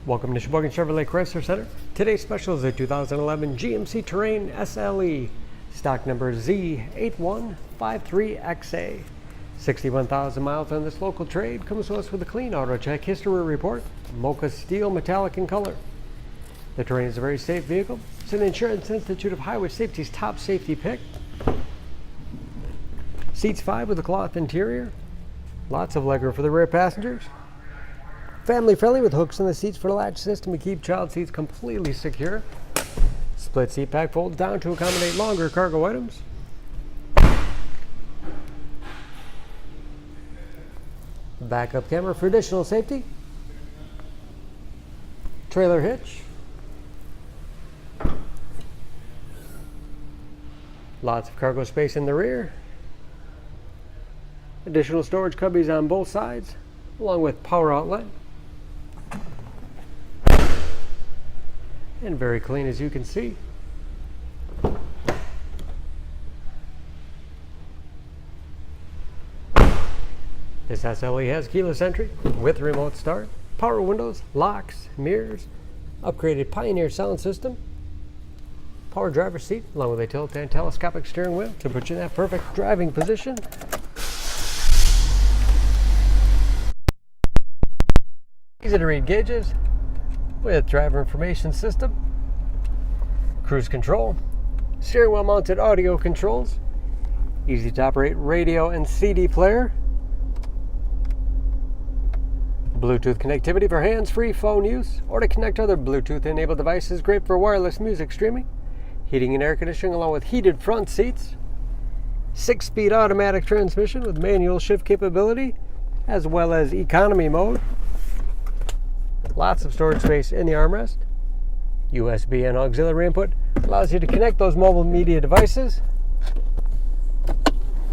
Welcome to Sheboygan Chevrolet Chrysler Center. Today's special is a 2011 GMC Terrain SLE, stock number Z8153XA. 61,000 miles on this local trade. Comes to us with a clean auto check history report. Mocha steel metallic in color. The Terrain is a very safe vehicle. It's an Insurance Institute of Highway Safety's top safety pick. Seats 5 with a cloth interior. Lots of legroom for the rear passengers. Family friendly with hooks in the seats for the latch system to keep child seats completely secure. Split seat pack folds down to accommodate longer cargo items. Backup camera for additional safety. Trailer hitch. Lots of cargo space in the rear. Additional storage cubbies on both sides, along with power outlet. And very clean, as you can see. This SLE has keyless entry with remote start, power windows, locks, mirrors, upgraded Pioneer sound system, power driver's seat, along with a tilt and telescopic steering wheel to put you in that perfect driving position. Easy to read gauges with driver information system, cruise control, steering wheel mounted audio controls, easy to operate radio and CD player, Bluetooth connectivity for hands-free phone use or to connect other Bluetooth enabled devices, great for wireless music streaming, heating and air conditioning along with heated front seats, 6-speed automatic transmission with manual shift capability as well as economy mode. Lots of storage space in the armrest. USB and auxiliary input allows you to connect those mobile media devices.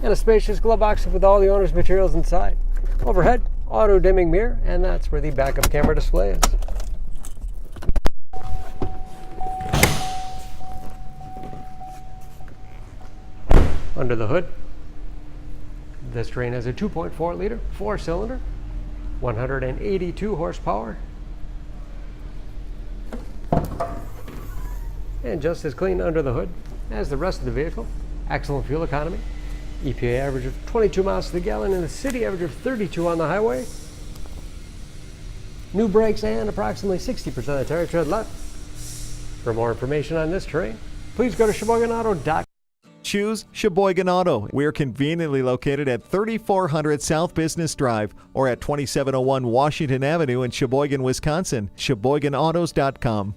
And a spacious glove box with all the owner's materials inside. Overhead, auto dimming mirror, and that's where the backup camera display is. Under the hood, this Terrain has a 2.4 liter 4-cylinder, 182 horsepower. And just as clean under the hood as the rest of the vehicle. Excellent fuel economy. EPA average of 22 miles to the gallon and a city average of 32 on the highway. New brakes and approximately 60% of the tire tread left. For more information on this Terrain, please go to SheboyganAuto.com. Choose Sheboygan Auto. We're conveniently located at 3400 South Business Drive or at 2701 Washington Avenue in Sheboygan, Wisconsin. SheboyganAutos.com.